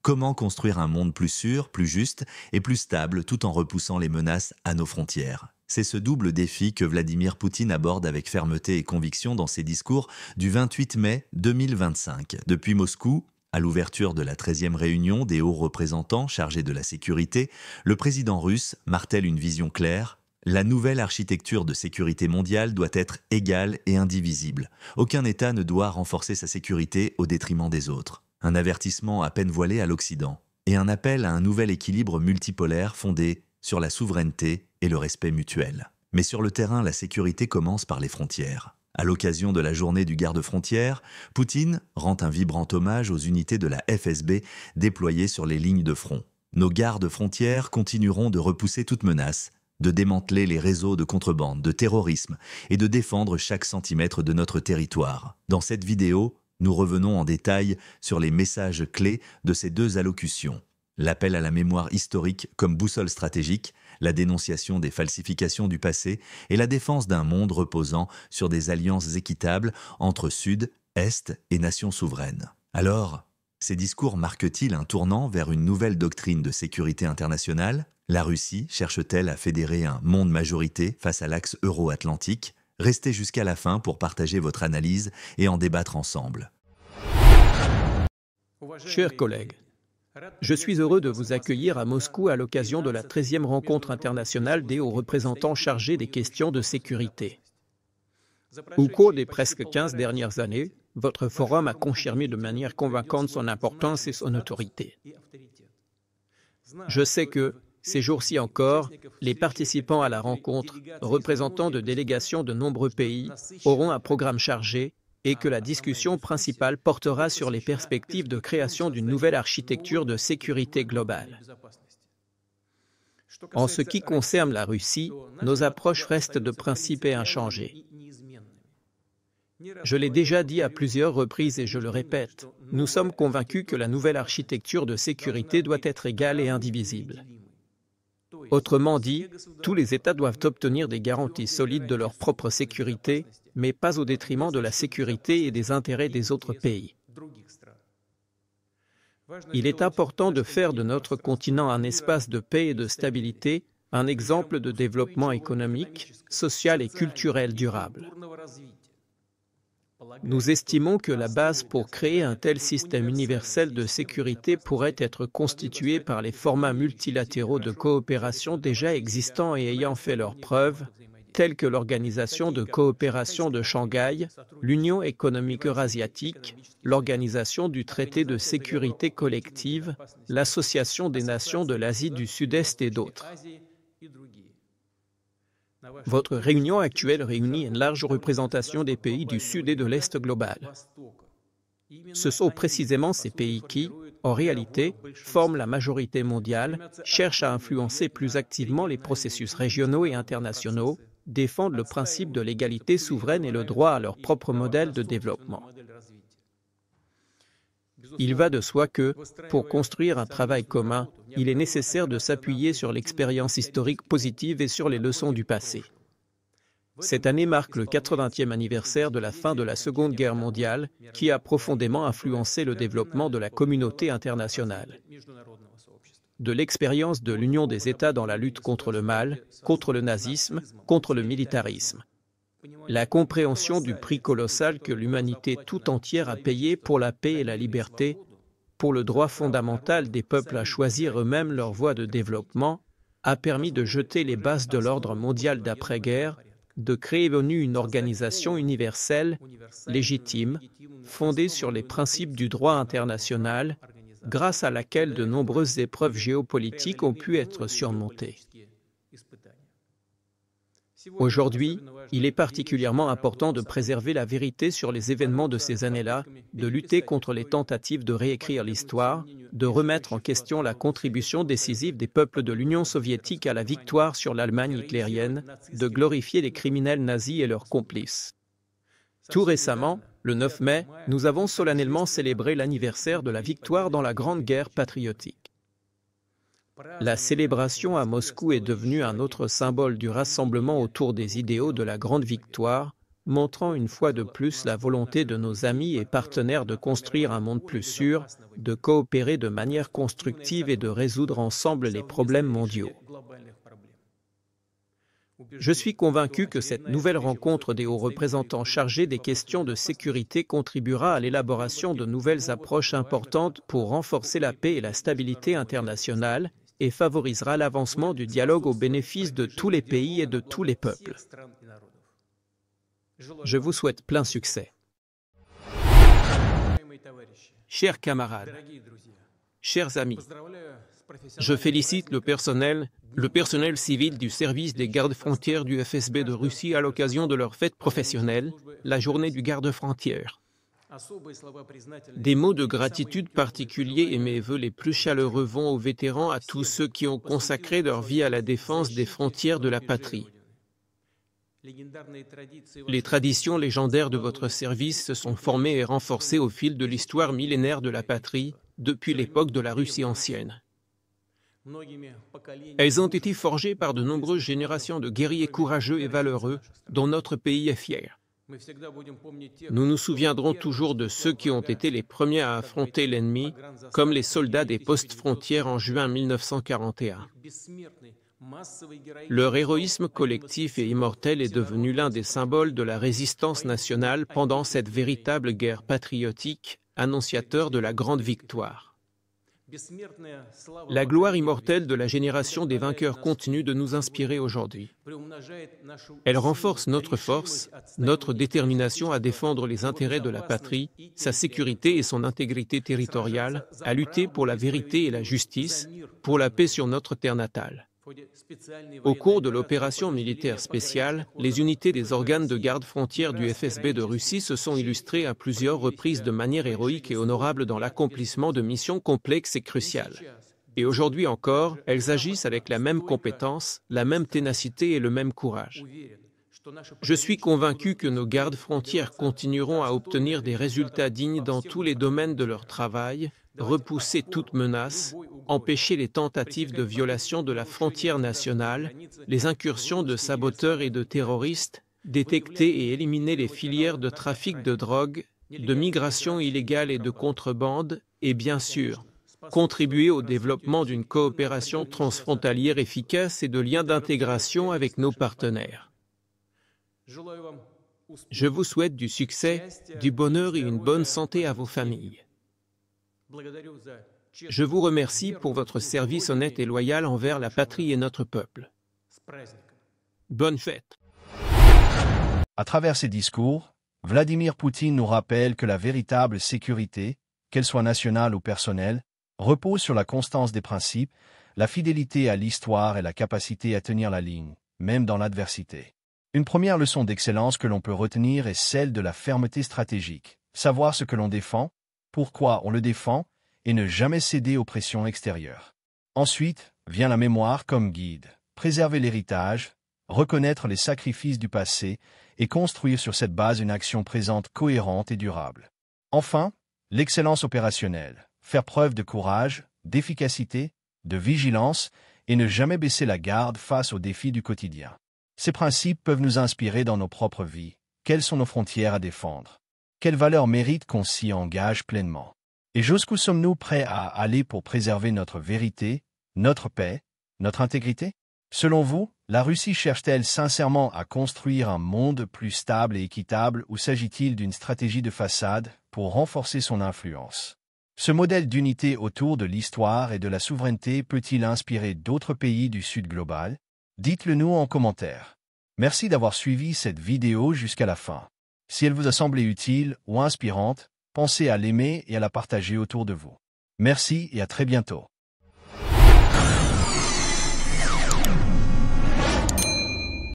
Comment construire un monde plus sûr, plus juste et plus stable tout en repoussant les menaces à nos frontières? C'est ce double défi que Vladimir Poutine aborde avec fermeté et conviction dans ses discours du 28 mai 2025. Depuis Moscou, à l'ouverture de la 13e réunion des hauts représentants chargés de la sécurité, le président russe martèle une vision claire. La nouvelle architecture de sécurité mondiale doit être égale et indivisible. Aucun État ne doit renforcer sa sécurité au détriment des autres. Un avertissement à peine voilé à l'Occident, et un appel à un nouvel équilibre multipolaire fondé sur la souveraineté et le respect mutuel. Mais sur le terrain, la sécurité commence par les frontières. À l'occasion de la journée du garde-frontière, Poutine rend un vibrant hommage aux unités de la FSB déployées sur les lignes de front. Nos gardes-frontières continueront de repousser toute menace, de démanteler les réseaux de contrebande, de terrorisme et de défendre chaque centimètre de notre territoire. Dans cette vidéo, nous revenons en détail sur les messages clés de ces deux allocutions. L'appel à la mémoire historique comme boussole stratégique, la dénonciation des falsifications du passé et la défense d'un monde reposant sur des alliances équitables entre Sud, Est et nations souveraines. Alors, ces discours marquent-ils un tournant vers une nouvelle doctrine de sécurité internationale? La Russie cherche-t-elle à fédérer un monde majorité face à l'axe euro-atlantique? Restez jusqu'à la fin pour partager votre analyse et en débattre ensemble. Chers collègues, je suis heureux de vous accueillir à Moscou à l'occasion de la 13e rencontre internationale des hauts représentants chargés des questions de sécurité. Au cours des presque 15 dernières années, votre forum a confirmé de manière convaincante son importance et son autorité. Je sais que, ces jours-ci encore, les participants à la rencontre, représentants de délégations de nombreux pays, auront un programme chargé et que la discussion principale portera sur les perspectives de création d'une nouvelle architecture de sécurité globale. En ce qui concerne la Russie, nos approches restent de principe et inchangées. Je l'ai déjà dit à plusieurs reprises et je le répète, nous sommes convaincus que la nouvelle architecture de sécurité doit être égale et indivisible. Autrement dit, tous les États doivent obtenir des garanties solides de leur propre sécurité, mais pas au détriment de la sécurité et des intérêts des autres pays. Il est important de faire de notre continent un espace de paix et de stabilité, un exemple de développement économique, social et culturel durable. Nous estimons que la base pour créer un tel système universel de sécurité pourrait être constituée par les formats multilatéraux de coopération déjà existants et ayant fait leurs preuves, tels que l'Organisation de coopération de Shanghai, l'Union économique eurasiatique, l'Organisation du traité de sécurité collective, l'Association des nations de l'Asie du Sud-Est et d'autres. Votre réunion actuelle réunit une large représentation des pays du Sud et de l'Est global. Ce sont précisément ces pays qui, en réalité, forment la majorité mondiale, cherchent à influencer plus activement les processus régionaux et internationaux, défendent le principe de l'égalité souveraine et le droit à leur propre modèle de développement. Il va de soi que, pour construire un travail commun, il est nécessaire de s'appuyer sur l'expérience historique positive et sur les leçons du passé. Cette année marque le 80e anniversaire de la fin de la Seconde Guerre mondiale, qui a profondément influencé le développement de la communauté internationale. De l'expérience de l'Union des États dans la lutte contre le mal, contre le nazisme, contre le militarisme. La compréhension du prix colossal que l'humanité tout entière a payé pour la paix et la liberté, pour le droit fondamental des peuples à choisir eux-mêmes leur voie de développement, a permis de jeter les bases de l'ordre mondial d'après-guerre, de créer une organisation universelle, légitime, fondée sur les principes du droit international, grâce à laquelle de nombreuses épreuves géopolitiques ont pu être surmontées. Aujourd'hui, il est particulièrement important de préserver la vérité sur les événements de ces années-là, de lutter contre les tentatives de réécrire l'histoire, de remettre en question la contribution décisive des peuples de l'Union soviétique à la victoire sur l'Allemagne hitlérienne, de glorifier les criminels nazis et leurs complices. Tout récemment, le 9 mai, nous avons solennellement célébré l'anniversaire de la victoire dans la Grande Guerre patriotique. La célébration à Moscou est devenue un autre symbole du rassemblement autour des idéaux de la Grande Victoire, montrant une fois de plus la volonté de nos amis et partenaires de construire un monde plus sûr, de coopérer de manière constructive et de résoudre ensemble les problèmes mondiaux. Je suis convaincu que cette nouvelle rencontre des hauts représentants chargés des questions de sécurité contribuera à l'élaboration de nouvelles approches importantes pour renforcer la paix et la stabilité internationale et favorisera l'avancement du dialogue au bénéfice de tous les pays et de tous les peuples. Je vous souhaite plein succès. Chers camarades, chers amis, je félicite le personnel civil du service des gardes-frontières du FSB de Russie à l'occasion de leur fête professionnelle, la journée du garde-frontière. Des mots de gratitude particuliers et mes vœux les plus chaleureux vont aux vétérans, à tous ceux qui ont consacré leur vie à la défense des frontières de la patrie. Les traditions légendaires de votre service se sont formées et renforcées au fil de l'histoire millénaire de la patrie, depuis l'époque de la Russie ancienne. Elles ont été forgées par de nombreuses générations de guerriers courageux et valeureux, dont notre pays est fier. Nous nous souviendrons toujours de ceux qui ont été les premiers à affronter l'ennemi, comme les soldats des postes frontières en juin 1941. Leur héroïsme collectif et immortel est devenu l'un des symboles de la résistance nationale pendant cette véritable guerre patriotique, annonciateur de la grande victoire. La gloire immortelle de la génération des vainqueurs continue de nous inspirer aujourd'hui. Elle renforce notre force, notre détermination à défendre les intérêts de la patrie, sa sécurité et son intégrité territoriale, à lutter pour la vérité et la justice, pour la paix sur notre terre natale. Au cours de l'opération militaire spéciale, les unités des organes de garde-frontière du FSB de Russie se sont illustrées à plusieurs reprises de manière héroïque et honorable dans l'accomplissement de missions complexes et cruciales. Et aujourd'hui encore, elles agissent avec la même compétence, la même ténacité et le même courage. Je suis convaincu que nos gardes-frontières continueront à obtenir des résultats dignes dans tous les domaines de leur travail, repousser toute menace, empêcher les tentatives de violation de la frontière nationale, les incursions de saboteurs et de terroristes, détecter et éliminer les filières de trafic de drogue, de migration illégale et de contrebande, et bien sûr, contribuer au développement d'une coopération transfrontalière efficace et de liens d'intégration avec nos partenaires. Je vous souhaite du succès, du bonheur et une bonne santé à vos familles. Je vous remercie pour votre service honnête et loyal envers la patrie et notre peuple. Bonne fête. À travers ses discours, Vladimir Poutine nous rappelle que la véritable sécurité, qu'elle soit nationale ou personnelle, repose sur la constance des principes, la fidélité à l'histoire et la capacité à tenir la ligne, même dans l'adversité. Une première leçon d'excellence que l'on peut retenir est celle de la fermeté stratégique. Savoir ce que l'on défend, pourquoi on le défend, et ne jamais céder aux pressions extérieures. Ensuite, vient la mémoire comme guide. Préserver l'héritage, reconnaître les sacrifices du passé et construire sur cette base une action présente cohérente et durable. Enfin, l'excellence opérationnelle. Faire preuve de courage, d'efficacité, de vigilance et ne jamais baisser la garde face aux défis du quotidien. Ces principes peuvent nous inspirer dans nos propres vies. Quelles sont nos frontières à défendre? Quelles valeurs méritent qu'on s'y engage pleinement? Et jusqu'où sommes-nous prêts à aller pour préserver notre vérité, notre paix, notre intégrité? Selon vous, la Russie cherche-t-elle sincèrement à construire un monde plus stable et équitable ou s'agit-il d'une stratégie de façade pour renforcer son influence? Ce modèle d'unité autour de l'histoire et de la souveraineté peut-il inspirer d'autres pays du Sud global? Dites-le nous en commentaire. Merci d'avoir suivi cette vidéo jusqu'à la fin. Si elle vous a semblé utile ou inspirante, pensez à l'aimer et à la partager autour de vous. Merci et à très bientôt.